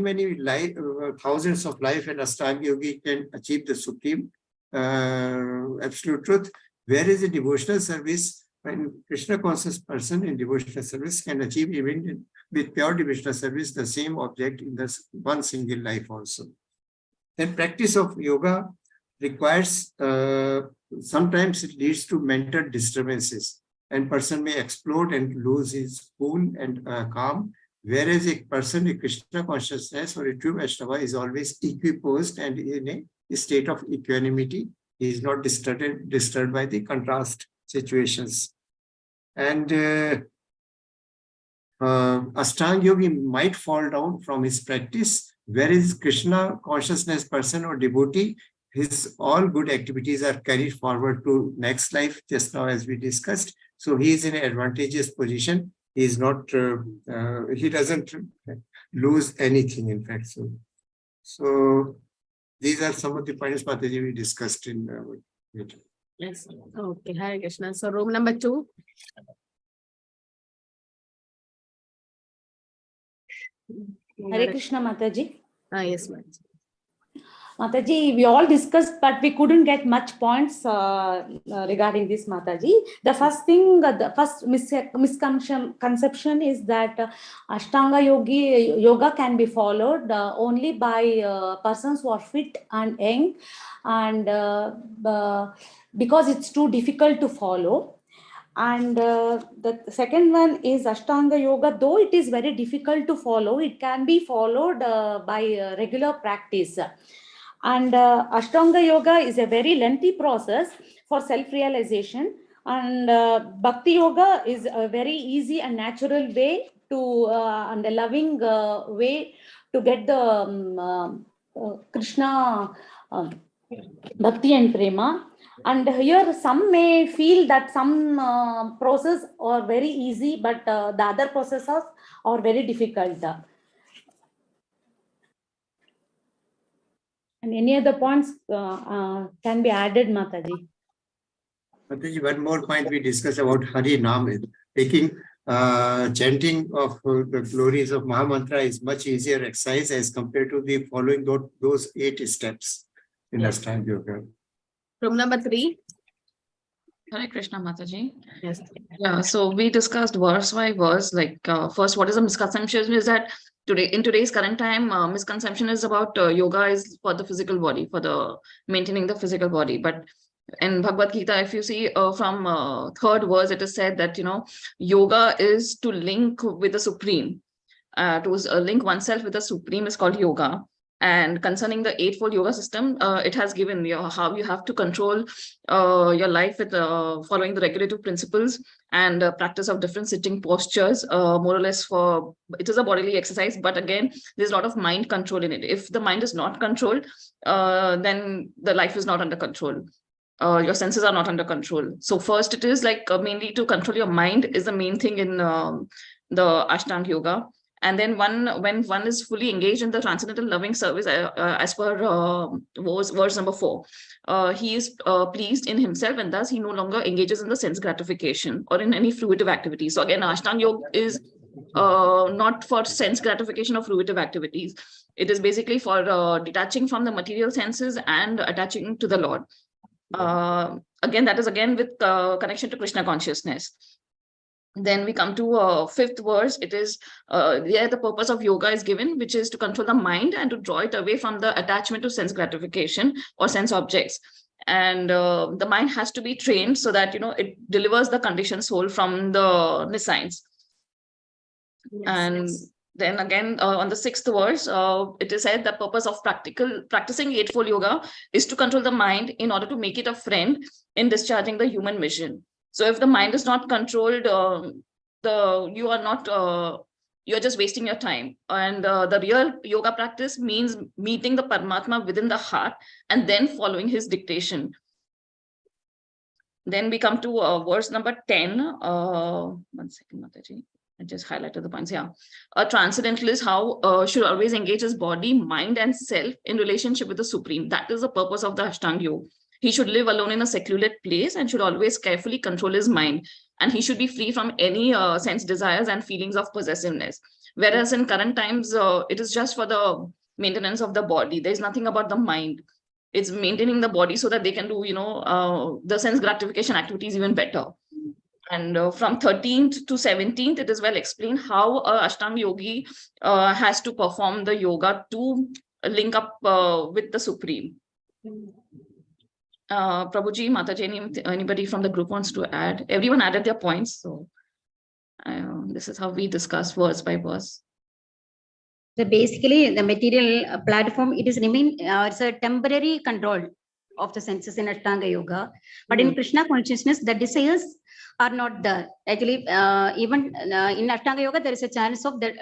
thousands of life, and Ashtanga Yogi can achieve the supreme absolute truth. Whereas a devotional service, when Krishna conscious person in devotional service can achieve even with pure devotional service the same object in this one single life also. Then practice of yoga requires, sometimes it leads to mental disturbances, and person may explode and lose his cool and calm. Whereas a person in Krishna consciousness or a true Vaishnava is always equiposed and in a state of equanimity. He is not disturbed by the contrast situations. And Ashtanga Yogi might fall down from his practice, whereas Krishna consciousness person or devotee, his all good activities are carried forward to next life, just now as we discussed. So he is in an advantageous position. He is not, he doesn't lose anything, in fact. So these are some of the points, Mataji, we discussed in meeting. Yes. Okay, Hare Krishna. So room number 2. Hare Krishna, Mataji. Yes, ma'am. Mataji, we all discussed, but we couldn't get much points regarding this, Mataji. The first thing, the first misconception is that Ashtanga yoga can be followed only by persons who are fit and young, and because it's too difficult to follow. And the second one is Ashtanga yoga, though it is very difficult to follow, it can be followed by regular practice. And Ashtanga yoga is a very lengthy process for self-realization, and Bhakti yoga is a very easy and natural way to and a loving way to get the Krishna Bhakti and Prema. And here some may feel that some process are very easy, but the other processes are very difficult. And any other points can be added, Mataji? Mataji, one more point we discussed about Hari Nam. Taking chanting of the glories of Mahamantra is much easier exercise as compared to the following those 8 steps in Ashtanga Yoga. Room number 3. Hare Krishna, Mataji. Yes. Yeah, so we discussed verse by verse. Like first, what is a misconception is that in today's current time, misconception is about yoga is for the physical body, for the maintaining the physical body. But in Bhagavad Gita, if you see from 3rd verse, it is said that yoga is to link with the Supreme. To link oneself with the Supreme is called yoga. And concerning the 8-fold yoga system, it has given how you have to control your life with following the regulative principles and practice of different sitting postures, more or less it is a bodily exercise, but again, there's a lot of mind control in it. If the mind is not controlled, then the life is not under control. Your senses are not under control. So first it is like mainly to control your mind is the main thing in the Ashtanga Yoga. And then when one is fully engaged in the transcendental loving service, as per verse number 4, he is pleased in himself, and thus he no longer engages in the sense gratification or in any fruitive activity. So again, Ashtanga Yoga is not for sense gratification or fruitive activities. It is basically for detaching from the material senses and attaching to the Lord. Again, that is again with connection to Krishna consciousness. Then we come to 5th verse. It is there the purpose of yoga is given, which is to control the mind and to draw it away from the attachment to sense gratification or sense objects. And the mind has to be trained so that it delivers the conditioned soul from the nescience. And then again on the 6th verse, it is said the purpose of practicing 8-fold yoga is to control the mind in order to make it a friend in discharging the human mission. So if the mind is not controlled, you are just wasting your time. And the real yoga practice means meeting the Paramatma within the heart and then following his dictation. Then we come to verse number 10. 1 second, Mataji. I just highlighted the points. Yeah. A transcendentalist should always engage his body, mind, and self in relationship with the Supreme. That is the purpose of the Ashtanga Yoga. He should live alone in a secluded place and should always carefully control his mind. And he should be free from any sense desires and feelings of possessiveness. Whereas in current times, it is just for the maintenance of the body. There's nothing about the mind. It's maintaining the body so that they can do, the sense gratification activities even better. And from 13th to 17th, it is well explained how Ashtanga Yogi has to perform the yoga to link up with the Supreme. Prabhuji, Mataji, anybody from the group wants to add? Everyone added their points. So this is how we discuss verse by verse. So basically the material platform, it is it's a temporary control of the senses in Ashtanga Yoga. But in Krishna consciousness, the desires are not there. Actually, even in Ashtanga Yoga, there is a chance of the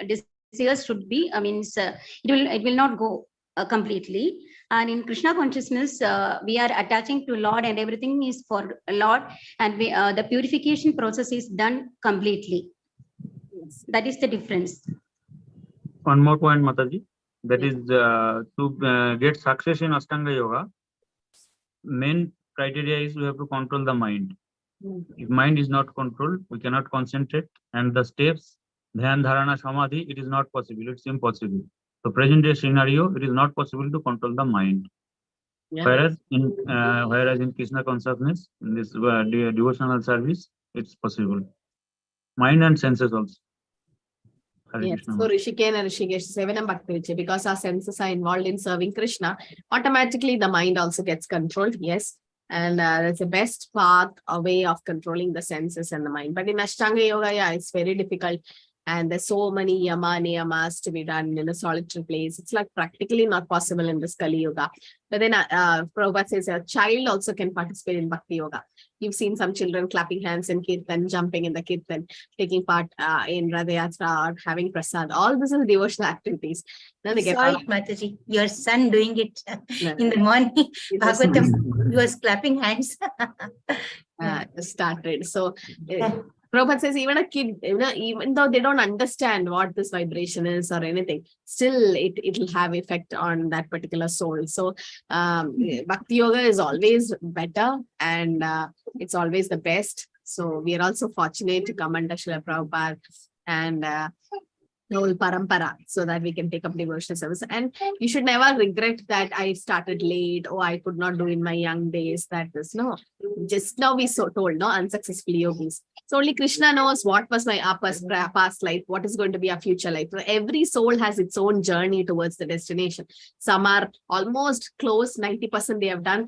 desires should be, it will not go completely. And in Krishna consciousness, we are attaching to Lord and everything is for Lord. And the purification process is done completely. That is the difference. One more point, Mataji. That is to get success in Ashtanga Yoga, main criteria is we have to control the mind. If mind is not controlled, we cannot concentrate. And the steps, Dhyan, Dharana, Samadhi, it is not possible. It's impossible. So present day scenario, it is not possible to control the mind. Yeah. Whereas in Krishna consciousness, in this devotional service, it's possible. Mind and senses also. Yes. So Rishikesh and Rishikesh, Seven and Bhakti, because our senses are involved in serving Krishna, automatically the mind also gets controlled. Yes. And that's the best path, a way of controlling the senses and the mind. But in Ashtanga Yoga, yeah, it's very difficult. And there's so many yama niyamas to be done in a solitary place. It's like practically not possible in this Kali Yuga. But then Prabhupada says a child also can participate in Bhakti Yoga. You've seen some children clapping hands in Kirtan, jumping in the Kirtan, taking part in Radha Yatra, or having prasad. All this is devotional activities. Then they get Sorry, Mataji, your son doing it in the morning. Bhagavatam, he was clapping hands. Started. So Prabhupada says even a kid, even though they don't understand what this vibration is or anything, still it'll have effect on that particular soul. So Bhakti Yoga is always better, and it's always the best. So we are also fortunate to come under Srila Prabhupada and whole parampara, so that we can take up devotional service. And you should never regret that I started late, or I could not do in my young days. That is no. Just now we so told, no, unsuccessful yogis. So only Krishna knows what was my past life, what is going to be our future life. So every soul has its own journey towards the destination. Some are almost close, 90% they have done.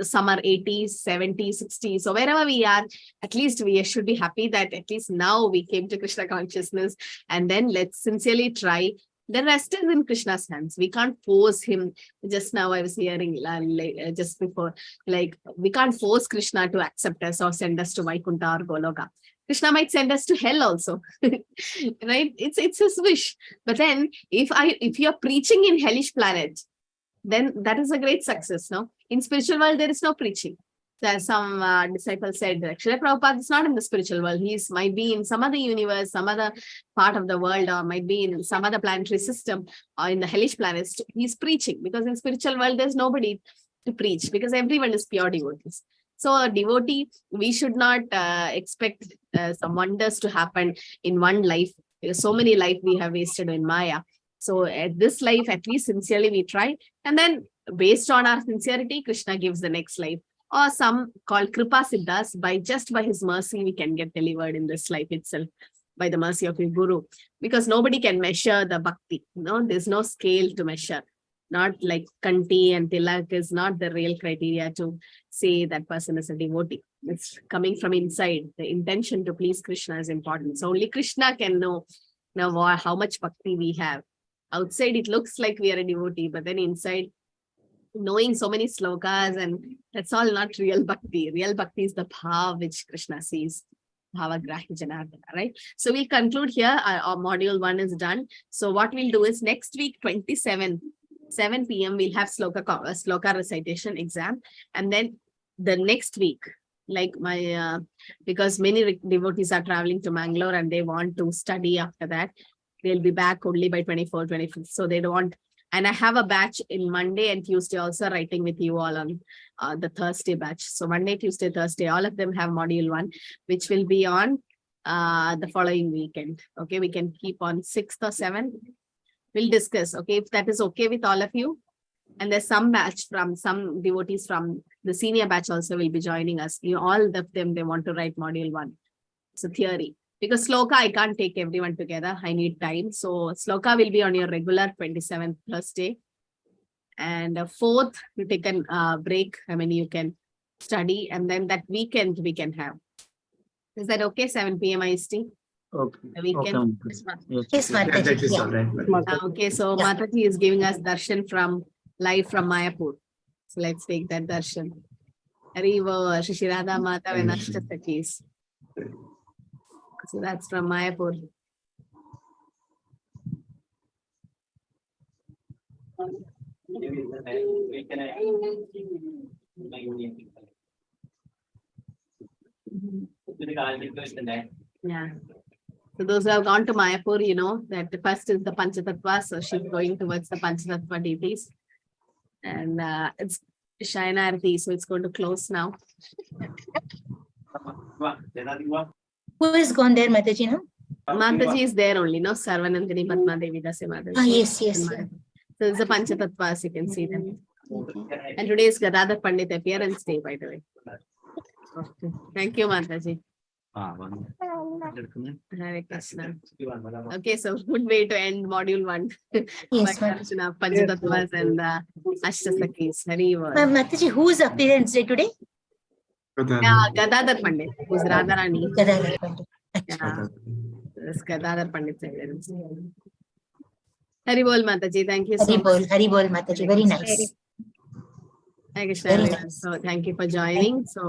Some are 80, 70, 60. So wherever we are, at least we should be happy that at least now we came to Krishna consciousness, and then let's sincerely try. The rest is in Krishna's hands. We can't force him. Just now I was hearing just before, like we can't force Krishna to accept us or send us to Vaikuntha or Goloka. Krishna might send us to hell also, right? It's his wish. But then if you're preaching in hellish planet, then that is a great success. No, in spiritual world there is no preaching. Some disciples said that Srila Prabhupada is not in the spiritual world. He might be in some other universe, some other part of the world, or might be in some other planetary system, or in the hellish planets. He's preaching, because in spiritual world, there's nobody to preach, because everyone is pure devotees. So a devotee, we should not expect some wonders to happen in one life, because so many life we have wasted in Maya. So at this life, at least sincerely we try. And then based on our sincerity, Krishna gives the next life. Or some called Kripa Siddhas, just by his mercy, we can get delivered in this life itself, by the mercy of your Guru. Because nobody can measure the Bhakti. No, there's no scale to measure. Not like Kanti and Tilak is not the real criteria to say that person is a devotee. It's coming from inside. The intention to please Krishna is important. So only Krishna can know how much Bhakti we have. Outside, it looks like we are a devotee, but then inside, knowing so many slokas, and that's all not real Bhakti. Real Bhakti is the bhav which Krishna sees. Bhava Grahi Janardana, right? So we'll conclude here. Our module 1 is done. So what we'll do is next week, 7 p.m. we'll have sloka recitation exam. And then the next week, like because many devotees are traveling to Mangalore and they want to study after that. They'll be back only by 24, 25th. So they don't want. And I have a batch in Monday and Tuesday also writing with you all on the Thursday batch. So Monday, Tuesday, Thursday, all of them have module 1, which will be on the following weekend. Okay, we can keep on 6th or 7th. We'll discuss, okay, if that is okay with all of you. And there's some batch from some devotees from the senior batch also will be joining us. All of them, they want to write module 1. It's a theory. Because sloka, I can't take everyone together. I need time. So sloka will be on your regular 27th Thursday. And 4th, you take a break. I mean, you can study. And then that weekend we can have. Is that okay? 7 p.m. IST? Okay. The weekend? Okay. Yes, That Mataji. is all right. Okay, so Yeah. Mataji is giving us darshan live from Mayapur. So let's take that darshan. Harivo, Shri Radha Mata Venashta Sakis. So that's from Mayapur. Yeah. So those who have gone to Mayapur, you know that the first is the Panchatattva. So she's going towards the Panchatattva deities. And it's Shayana Arati, so it's going to close now. Who has gone there, Mataji, no? Mataji is there only, no? Sarvanandini Padma Devi Dasi Mataji. Ah, yes, yes. So it's the Panchatattvas, you can see them. And today is Gadadhar Pandit appearance day, by the way. Okay. Thank you, Mataji. Hare Krishna. Okay, so good way to end module 1. Yes, Panchatattvas and Ashtasakis. Hari Mataji, whose appearance day today? Yeah, Gadadhar Pandit, who's Radharani. Gadadhar Pandit. Yeah. This Gadadhar Pandit side. Hari Bol Mataji, thank you so much. Hari Bol Mataji, very nice. Hare Krishna, Very everyone. nice. So thank you for joining. So